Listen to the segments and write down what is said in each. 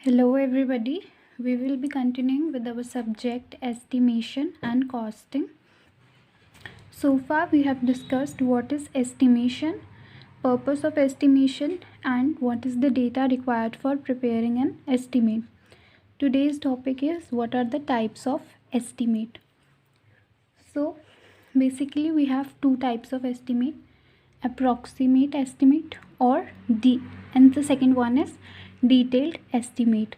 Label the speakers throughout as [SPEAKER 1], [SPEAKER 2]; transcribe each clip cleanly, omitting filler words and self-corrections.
[SPEAKER 1] Hello everybody, we will be continuing with our subject estimation and costing. So far we have discussed what is estimation, purpose of estimation and what is the data required for preparing an estimate. Today's topic is what are the types of estimate. So basically we have two types of estimate, approximate estimate and the second one is detailed estimate.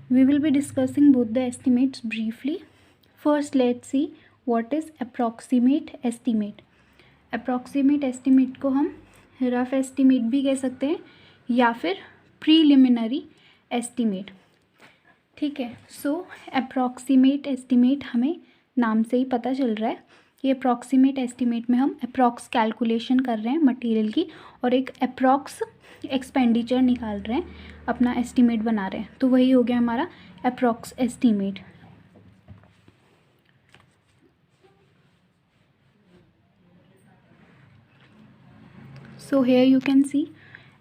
[SPEAKER 1] We will be discussing both the estimates briefly. First let's see what is approximate estimate. Approximate estimate को हम rough estimate भी कह सकते हैं या फिर preliminary estimate. ठीक है. सो अप्रॉक्सीमेट एस्टिमेट हमें नाम से ही पता चल रहा है कि अप्रॉक्सीमेट एस्टिमेट में हम अप्रॉक्स कैलकुलेशन कर रहे हैं मटेरियल की और एक अप्रॉक्स एक्सपेंडिचर निकाल रहे हैं, अपना एस्टिमेट बना रहे हैं. तो वही हो गया हमारा approx estimate. So here you can see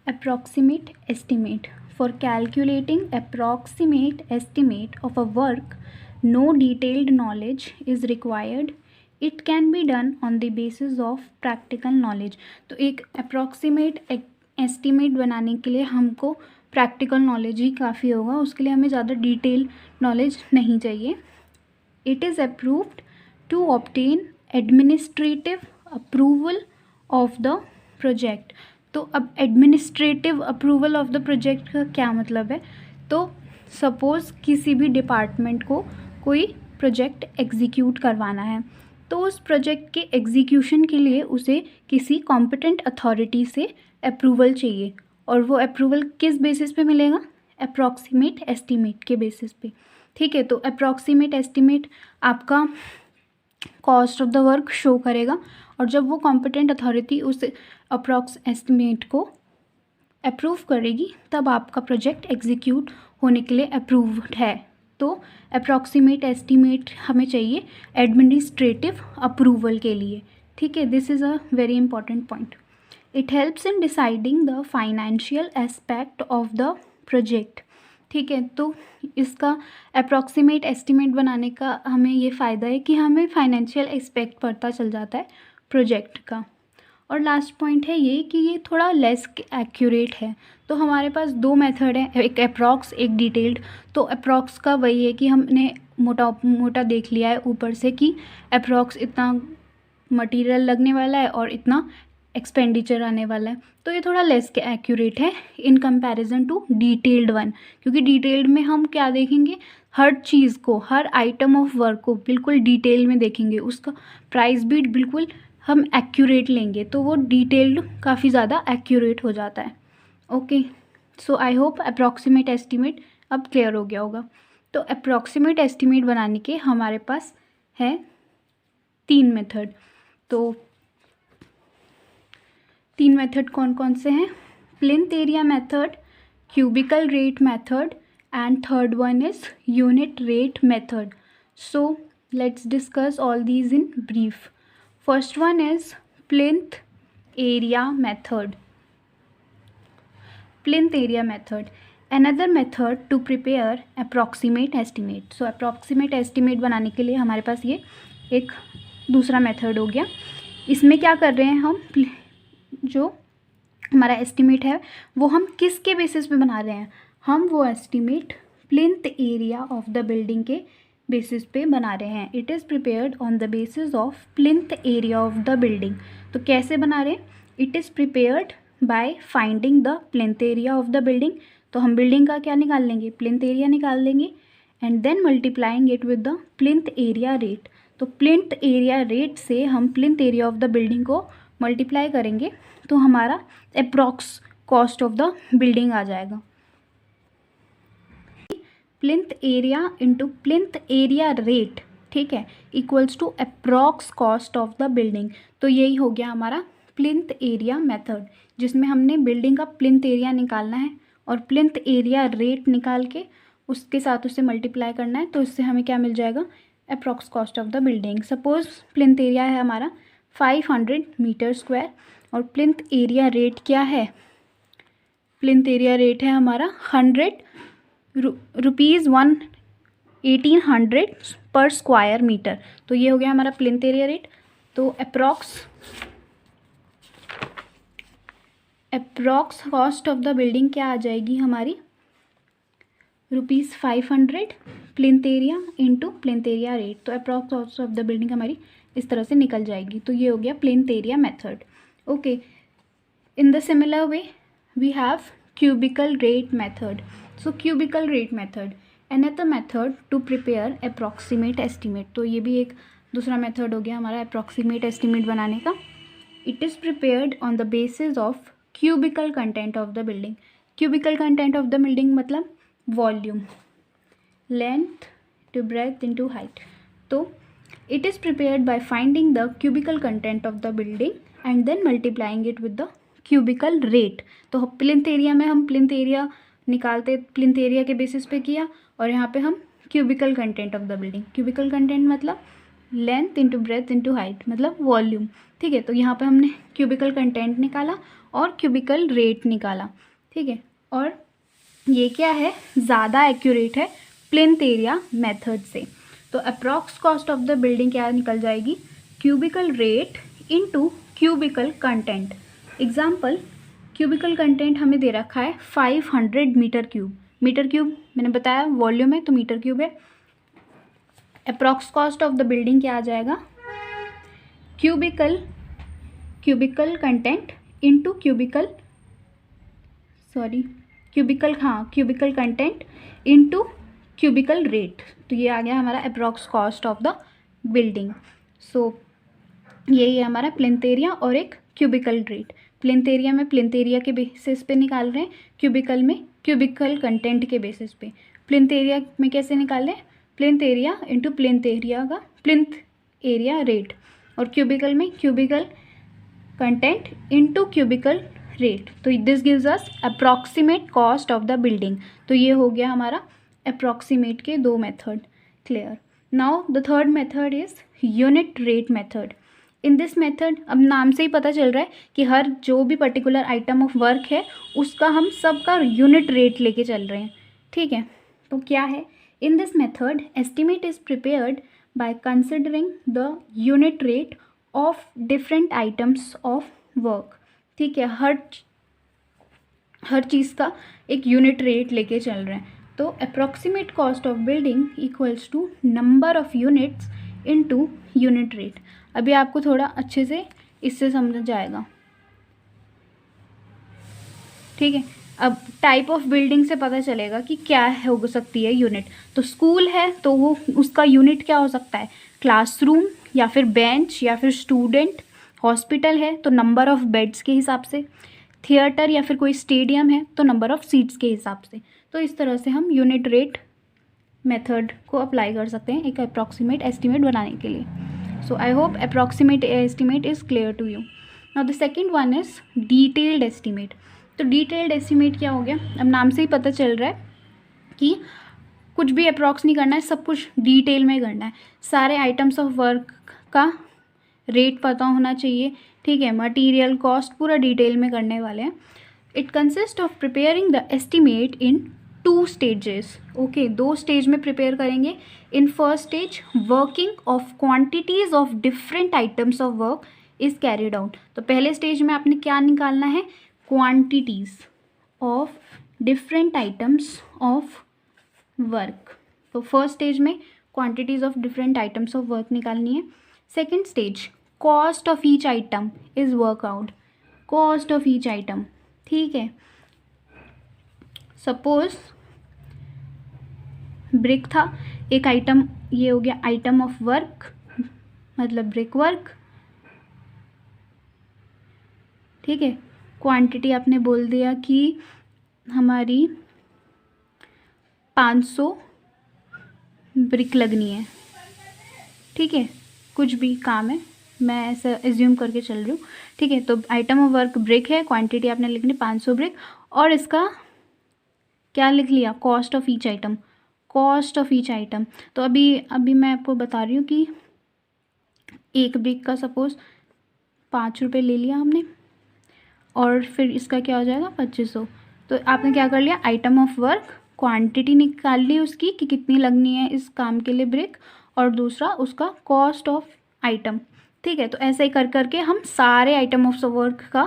[SPEAKER 1] approximate estimate. For calculating approximate estimate of a work, no detailed knowledge is required. It can be done on the basis of practical knowledge. तो एक approximate estimate बनाने के लिए हमको practical knowledge ही काफ़ी होगा, उसके लिए हमें ज़्यादा detail knowledge नहीं चाहिए. It is approved to obtain administrative approval of the project. तो अब administrative approval of the project का क्या मतलब है? तो सपोज़ किसी भी डिपार्टमेंट को कोई प्रोजेक्ट एग्जीक्यूट करवाना है, तो उस प्रोजेक्ट के एग्जीक्यूशन के लिए उसे किसी कॉम्पिटेंट अथॉरिटी से अप्रूवल चाहिए. और वो अप्रूवल किस बेसिस पे मिलेगा? अप्रॉक्सीमेट एस्टीमेट के बेसिस पे. ठीक है. तो अप्रॉक्सीमेट एस्टीमेट आपका cost of the work show करेगा और जब वो कॉम्पिटेंट अथॉरिटी उस अप्रॉक्स एस्टिमेट को अप्रूव करेगी तब आपका प्रोजेक्ट एग्जीक्यूट होने के लिए अप्रूव्ड है. तो अप्रॉक्सीमेट एस्टिमेट हमें चाहिए एडमिनिस्ट्रेटिव अप्रूवल के लिए. ठीक है. This is a very important point. It helps in deciding the financial aspect of the project. ठीक है. तो इसका अप्रॉक्सीमेट एस्टिमेट बनाने का हमें ये फ़ायदा है कि हमें फाइनेंशियल एस्पेक्ट पता चल जाता है प्रोजेक्ट का. और लास्ट पॉइंट है ये कि ये थोड़ा लेस एक्यूरेट है. तो हमारे पास दो मेथड है, एक अप्रॉक्स एक डिटेल्ड. तो अप्रॉक्स का वही है कि हमने मोटा देख लिया है ऊपर से कि अप्रॉक्स इतना मटेरियल लगने वाला है और इतना एक्सपेंडिचर आने वाला है. तो ये थोड़ा लेस एक्यूरेट है in comparison to detailed one, क्योंकि डिटेल्ड में हम क्या देखेंगे, हर चीज़ को, हर आइटम ऑफ वर्क को बिल्कुल डिटेल में देखेंगे, उसका प्राइस भी बिल्कुल हम एक्यूरेट लेंगे. तो वो डिटेल्ड काफ़ी ज़्यादा एक्यूरेट हो जाता है. Okay. So I hope approximate estimate अब क्लियर हो गया होगा. तो अप्रॉक्सीमेट एस्टिमेट बनाने के हमारे पास है 3 मेथड. तो 3 मेथड कौन कौन से हैं? Plinth area method, cubical rate method and third one is unit rate method. So let's discuss all these in brief. First one is plinth area method. Plinth area method. Another method to prepare approximate estimate. So approximate estimate बनाने के लिए हमारे पास ये एक दूसरा method हो गया. इसमें क्या कर रहे हैं हम, जो हमारा एस्टिमेट है वो हम किसके बेसिस पे बना रहे हैं? हम वो estimate plinth area of the building के बेसिस पे बना रहे हैं. It is prepared on the basis of plinth area of the building. तो कैसे बना रहे हैं? It is prepared by finding the plinth area of the building. तो हम बिल्डिंग का क्या निकाल लेंगे? प्लिंथ एरिया निकाल लेंगे and then multiplying it with the plinth area rate. तो प्लिंथ एरिया रेट से हम plinth area of the building को मल्टीप्लाई करेंगे तो हमारा approx cost of the building आ जाएगा. Plinth area into plinth area rate, ठीक है, equals to approx cost of the building. तो यही हो गया हमारा प्लिंथ एरिया मेथड, जिसमें हमने बिल्डिंग का प्लिंथ एरिया निकालना है और प्लिंथ एरिया रेट निकाल के उसके साथ उसे मल्टीप्लाई करना है. तो इससे हमें क्या मिल जाएगा? Approx cost of the building. Suppose plinth area है हमारा 500 मीटर स्क्वायर और प्लिंथ एरिया रेट क्या है? प्लिंथ एरिया रेट है हमारा 100 ₹1800 पर स्क्वायर मीटर। तो ये हो गया हमारा प्लिंथ एरिया रेट। तो approx cost of the building क्या आ जाएगी हमारी, ₹500 plinth area into plinth area rate. तो approx cost of the building हमारी इस तरह से निकल जाएगी। तो ये हो गया plinth area method. Okay, in the similar way we have cubical rate method. So cubical rate method, another method to prepare approximate estimate. तो ये भी एक दूसरा मेथड हो गया हमारा approximate estimate बनाने का। It is prepared on the basis of cubical content of the building. Cubical content of the building मतलब volume, length to breadth into height. तो it is prepared by finding the cubical content of the building and then multiplying it with the cubical rate. तो plinth area में हम plinth area निकालते, plinth area के basis पे किया, और यहाँ पे हम cubical content of the building. Cubical content मतलब length into breadth into height मतलब वॉल्यूम। ठीक है, तो यहाँ पे हमने क्यूबिकल कंटेंट निकाला और क्यूबिकल रेट निकाला। ठीक है, और ये क्या है, ज़्यादा एक्यूरेट है प्लिंथ एरिया मेथड से। तो approx cost of the building क्या निकल जाएगी, cubical rate into cubical content. Example, cubical content हमें दे रखा है 500 मीटर क्यूब। मीटर क्यूब मैंने बताया वॉल्यूम है तो मीटर क्यूब है। Approx cost of the building क्या आ जाएगा, cubical content into cubical content into cubical rate. तो ये आ गया हमारा approx cost of the building. So यही है हमारा प्लिंथ एरिया और एक क्यूबिकल रेट। प्लिंथ एरिया में प्लिंथ एरिया के बेसिस पे निकाल रहे हैं, क्यूबिकल में क्यूबिकल कंटेंट के बेसिस पे। प्लिंथ एरिया में कैसे निकाल रहे हैं, plinth area into plinth area का प्लिंथ एरिया रेट, और क्यूबिकल में cubical content into cubical rate. तो this gives us approximate cost of the building. तो ये हो गया हमारा अप्रॉक्सीमेट के दो method. Clear. Now the third method is unit rate method. In this method, अब नाम से ही पता चल रहा है कि हर जो भी पर्टिकुलर आइटम ऑफ वर्क है उसका हम सबका यूनिट रेट लेके चल रहे हैं। ठीक है, तो क्या है, इन this method estimate is prepared by considering the unit rate of different items of work. ठीक है, हर चीज़ का एक यूनिट रेट लेके चल रहे हैं। तो approximate cost of building equals to number of units into unit rate. अभी आपको थोड़ा अच्छे से इससे समझ जाएगा। ठीक है, अब टाइप ऑफ बिल्डिंग से पता चलेगा कि क्या हो सकती है यूनिट। तो स्कूल है तो वो उसका यूनिट क्या हो सकता है, क्लासरूम या फिर बेंच या फिर स्टूडेंट। हॉस्पिटल है तो नंबर ऑफ बेड्स के हिसाब से। थिएटर या फिर कोई स्टेडियम है तो नंबर ऑफ सीट्स के हिसाब से। तो इस तरह से हम यूनिट रेट मेथड को अप्लाई कर सकते हैं एक अप्रॉक्सीमेट एस्टिमेट बनाने के लिए। So I hope approximate estimate is clear to you. Now the second one is detailed estimate. तो detailed estimate क्या हो गया, अब नाम से ही पता चल रहा है कि कुछ भी अप्रॉक्स नहीं करना है, सब कुछ डिटेल में करना है। सारे आइटम्स ऑफ वर्क का रेट पता होना चाहिए। ठीक है, मटीरियल कॉस्ट पूरा डिटेल में करने वाले हैं। It consist of preparing the estimate in 2 stages. Okay, 2 stage में प्रिपेयर करेंगे। In first stage working of quantities of different items of work is carried out. तो पहले स्टेज में आपने क्या निकालना है, quantities of different items of work. तो फर्स्ट स्टेज में quantities of different items of work निकालनी है। Second stage cost of each item is work out. Cost of each item, ठीक है, सपोज ब्रिक था एक आइटम, ये हो गया आइटम ऑफ वर्क मतलब ब्रिक वर्क। ठीक है, क्वांटिटी आपने बोल दिया कि हमारी 500 ब्रिक लगनी है। ठीक है, कुछ भी काम है, मैं ऐसा एज्यूम करके चल रही हूँ। ठीक है, तो आइटम ऑफ वर्क ब्रिक है, क्वांटिटी आपने लिखनी 500 ब्रिक, और इसका क्या लिख लिया, cost of each item. Cost of each item, तो अभी मैं आपको बता रही हूँ कि एक ब्रिक का सपोज 5 रुपये ले लिया हमने, और फिर इसका क्या हो जाएगा 2500। तो आपने क्या कर लिया, आइटम ऑफ वर्क क्वांटिटी निकाल ली उसकी कि कितनी लगनी है इस काम के लिए ब्रिक, और दूसरा उसका कॉस्ट ऑफ आइटम। ठीक है, तो ऐसे ही कर करके हम सारे आइटम ऑफ वर्क का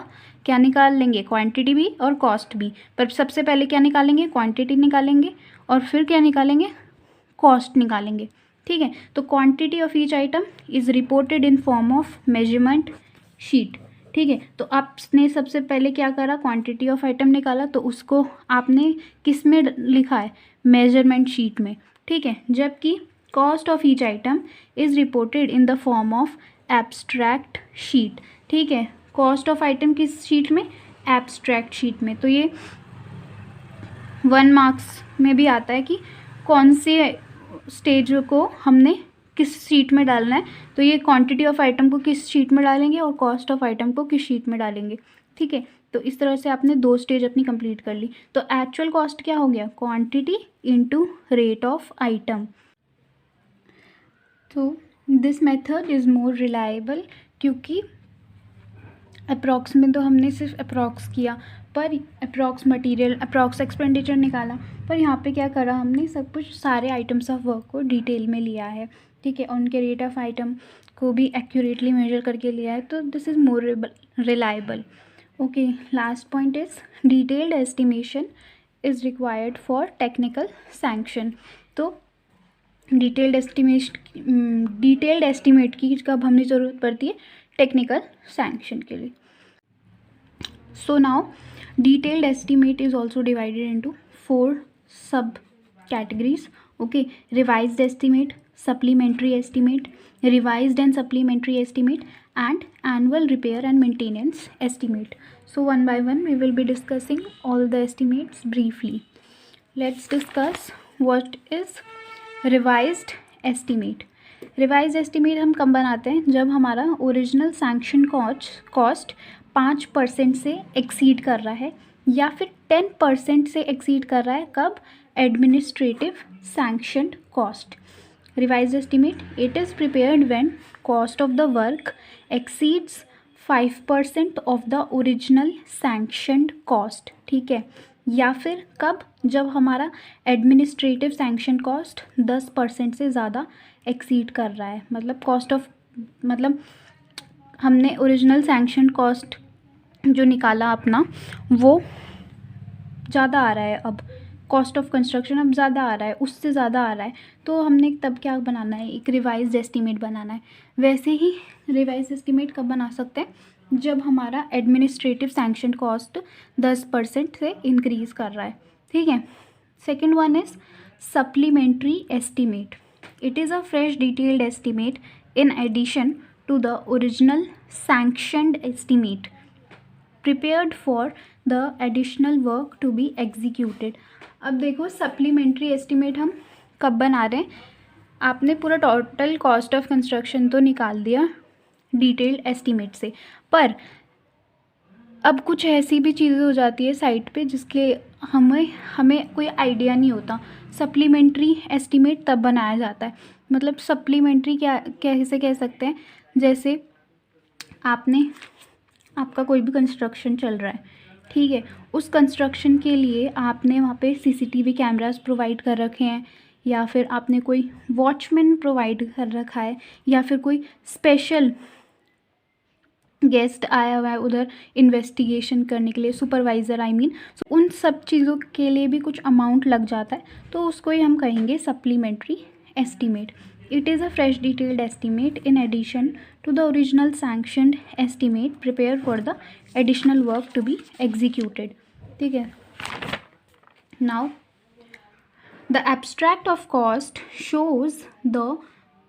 [SPEAKER 1] क्या निकाल लेंगे, क्वांटिटी भी और कॉस्ट भी। पर सबसे पहले क्या निकालेंगे, क्वांटिटी निकालेंगे, और फिर क्या निकालेंगे, कॉस्ट निकालेंगे। ठीक है, तो quantity of each item is reported in form of measurement sheet. ठीक है, तो आपने सबसे पहले क्या करा, क्वांटिटी ऑफ आइटम निकाला, तो उसको आपने किस में लिखा है, मेजरमेंट शीट में। ठीक है, जबकि cost of each item is reported in the form of abstract sheet. ठीक है, कॉस्ट ऑफ आइटम किस शीट में, एब्स्ट्रैक्ट शीट में। तो ये 1 मार्क्स में भी आता है कि कौन से स्टेज को हमने किस शीट में डालना है। तो ये क्वांटिटी ऑफ आइटम को किस शीट में डालेंगे और कॉस्ट ऑफ आइटम को किस शीट में डालेंगे। ठीक है, तो इस तरह से आपने 2 स्टेज अपनी कंप्लीट कर ली। तो एक्चुअल कॉस्ट क्या हो गया, quantity into rate of item. तो this method is more reliable, क्योंकि अप्रॉक्स में तो हमने सिर्फ अप्रॉक्स किया, पर अप्रॉक्स मटेरियल, अप्रॉक्स एक्सपेंडिचर निकाला, पर यहाँ पे क्या करा हमने, सब कुछ सारे आइटम्स ऑफ वर्क को डिटेल में लिया है। ठीक है, उनके रेट ऑफ आइटम को भी एक्यूरेटली मेजर करके लिया है, तो this is more reliable. Okay, last point is detailed estimation is required for technical sanction. तो डिटेल्ड एस्टिमेट की कब हमें ज़रूरत पड़ती है, टेक्निकल सैंक्शन के लिए। So now detailed estimate is also divided into 4 सब categories. Okay, revised estimate, supplementary estimate, revised and supplementary estimate, and annual repair and maintenance estimate. So one by one we will be discussing all the estimates briefly. Let's discuss what is revised estimate. Revise estimate हम कब बनाते हैं, जब हमारा original sanction cost 5% से exceed कर रहा है, या फिर 10% से एक्सीड कर रहा है। कब, administrative sanction cost. Revise estimate, it is prepared when cost of the work exceeds 5% of the original sanctioned cost. ठीक है, या फिर कब, जब हमारा एडमिनिस्ट्रेटिव सैंक्शन कॉस्ट 10% से ज़्यादा एक्सीड कर रहा है। मतलब कॉस्ट ऑफ, मतलब हमने ओरिजिनल सैंक्शन कॉस्ट जो निकाला अपना, वो ज़्यादा आ रहा है, अब कॉस्ट ऑफ कंस्ट्रक्शन अब ज़्यादा आ रहा है, उससे ज़्यादा आ रहा है, तो हमने तब क्या बनाना है, एक रिवाइज्ड एस्टिमेट बनाना है। वैसे ही रिवाइज्ड एस्टिमेट कब बना सकते हैं, जब हमारा एडमिनिस्ट्रेटिव सैंक्शन कॉस्ट 10% से इंक्रीज़ कर रहा है। ठीक है, second one is supplementary estimate. It is a fresh detailed estimate in addition to the original sanctioned estimate, prepared for the additional work to be executed. अब देखो सप्लीमेंट्री एस्टिमेट हम कब बना रहे हैं, आपने पूरा टोटल कॉस्ट ऑफ कंस्ट्रक्शन तो निकाल दिया डिटेल्ड एस्टिमेट से, पर अब कुछ ऐसी भी चीज़ें हो जाती है साइट पे जिसके हमें कोई आइडिया नहीं होता। सप्लीमेंट्री एस्टिमेट तब बनाया जाता है, मतलब सप्लीमेंट्री क्या कैसे कह सकते हैं, जैसे आपका कोई भी कंस्ट्रक्शन चल रहा है, ठीक है, उस कंस्ट्रक्शन के लिए आपने वहाँ पे सीसीटीवी कैमरास प्रोवाइड कर रखे हैं, या फिर आपने कोई वॉचमैन प्रोवाइड कर रखा है, या फिर कोई स्पेशल गेस्ट आया हुआ है उधर इन्वेस्टिगेशन करने के लिए, सुपरवाइज़र आई मीन, उन सब चीज़ों के लिए भी कुछ अमाउंट लग जाता है, तो उसको ही हम कहेंगे supplementary estimate. It is a fresh detailed estimate in addition to the original sanctioned estimate prepare for the additional work to be executed. ठीक है, now the abstract of cost shows the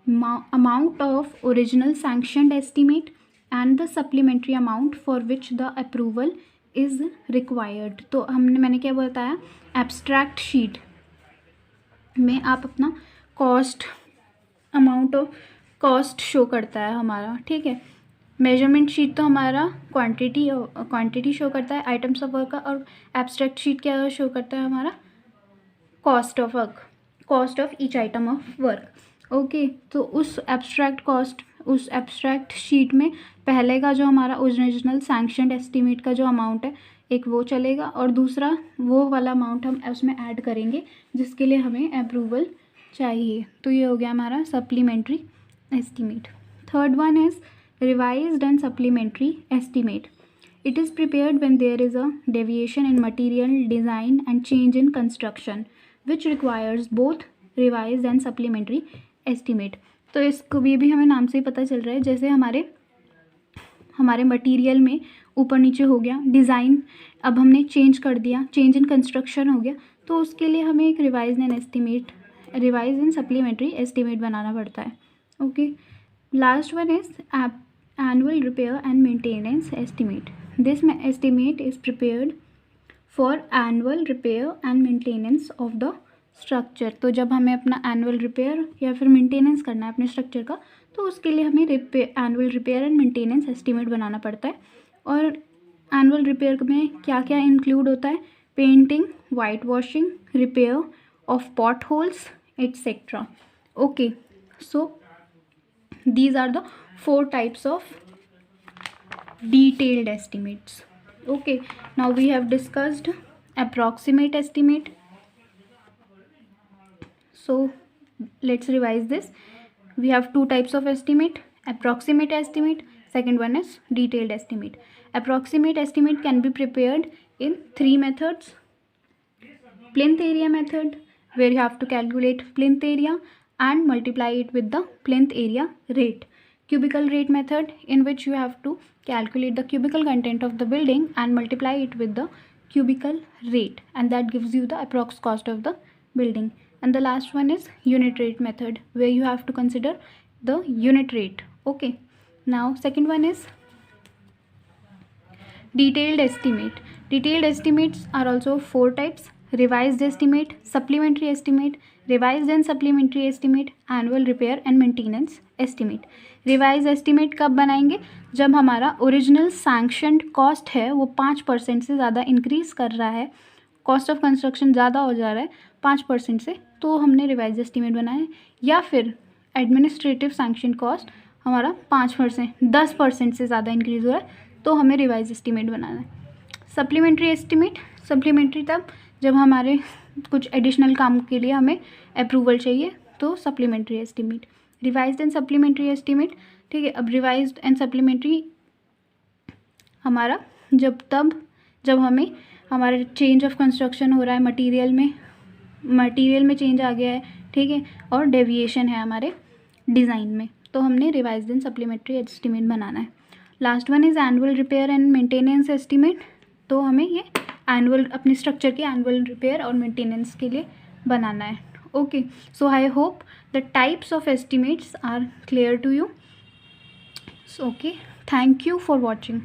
[SPEAKER 1] amount of original sanctioned estimate and the supplementary amount for which the approval is required. तो मैंने क्या बताया, abstract sheet में आप अपना cost amount of cost show करता है हमारा. ठीक है, मेजरमेंट शीट तो हमारा क्वांटिटी शो करता है आइटम्स ऑफ वर्क का, और एब्स्ट्रैक्ट शीट क्या शो करता है हमारा, cost of work, cost of each item of work. Okay, तो उस एब्स्ट्रैक्ट शीट में पहले का जो हमारा ओरिजिनल सैंक्शनड एस्टिमेट का जो अमाउंट है, एक वो चलेगा और दूसरा वो वाला अमाउंट हम उसमें ऐड करेंगे जिसके लिए हमें अप्रूवल चाहिए। तो ये हो गया हमारा supplementary estimate. Third one is revised and supplementary estimate. It is prepared when there is a deviation in material design and change in construction, which requires both revised and supplementary estimate. तो इसको भी हमें नाम से ही पता चल रहा है, जैसे हमारे मटेरियल में ऊपर नीचे हो गया, डिज़ाइन अब हमने चेंज कर दिया, चेंज इन कंस्ट्रक्शन हो गया, तो उसके लिए हमें एक रिवाइज एंड सप्लीमेंट्री एस्टीमेट बनाना पड़ता है. Okay, last one is annual repair and maintenance estimate. This estimate is prepared for annual repair and maintenance of the structure. तो जब हमें अपना एनुअल रिपेयर या फिर मेंटेनेंस करना है अपने स्ट्रक्चर का, तो उसके लिए हमें annual repair and maintenance estimate बनाना पड़ता है. और एनुअल रिपेयर में क्या क्या इंक्लूड होता है? Painting, white washing, repair of pot holes etcetera. Okay, so these are the 4 types of detailed estimates. Okay, now we have discussed approximate estimate. So let's revise this. We have 2 types of estimate: approximate estimate, second one is detailed estimate. Approximate estimate can be prepared in 3 methods. Plinth area method, where you have to calculate plinth area and multiply it with the plinth area rate. Cubical rate method, in which you have to calculate the cubical content of the building and multiply it with the cubical rate, and that gives you the approx cost of the building. And the last one is unit rate method, where you have to consider the unit rate. Okay, now second one is detailed estimate. Detailed estimates are also 4 types: revised estimate, supplementary estimate, revised and supplementary estimate, annual repair and maintenance estimate. Revise estimate कब बनाएंगे? जब हमारा original sanctioned cost है वो 5% से ज़्यादा increase कर रहा है, कॉस्ट ऑफ कंस्ट्रक्शन ज़्यादा हो जा रहा है 5% से, तो हमने रिवाइज एस्टिमेट बनाया है. या फिर एडमिनिस्ट्रेटिव सैंक्शन कॉस्ट हमारा 10% से ज़्यादा इंक्रीज़ हो रहा है, तो हमें रिवाइज एस्टिमेट बनाना है. सप्लीमेंट्री एस्टिमेट, सप्लीमेंट्री तब जब हमारे कुछ एडिशनल काम के लिए हमें अप्रूवल चाहिए, तो supplementary estimate. Revised and supplementary estimate, ठीक है. अब रिवाइज्ड एंड सप्लीमेंट्री हमारा जब हमें हमारा चेंज ऑफ कंस्ट्रक्शन हो रहा है, मटेरियल में चेंज आ गया है, ठीक है, और डेविएशन है हमारे डिज़ाइन में, तो हमने रिवाइज्ड एंड सप्लीमेंट्री एस्टिमेट बनाना है. Last one is annual repair and maintenance estimate. तो हमें ये एनुअल अपने स्ट्रक्चर के एनुअल रिपेयर और मेंटेनेंस के लिए बनाना है. Okay, so I hope the types of estimates are clear to you. So okay, thank you for watching.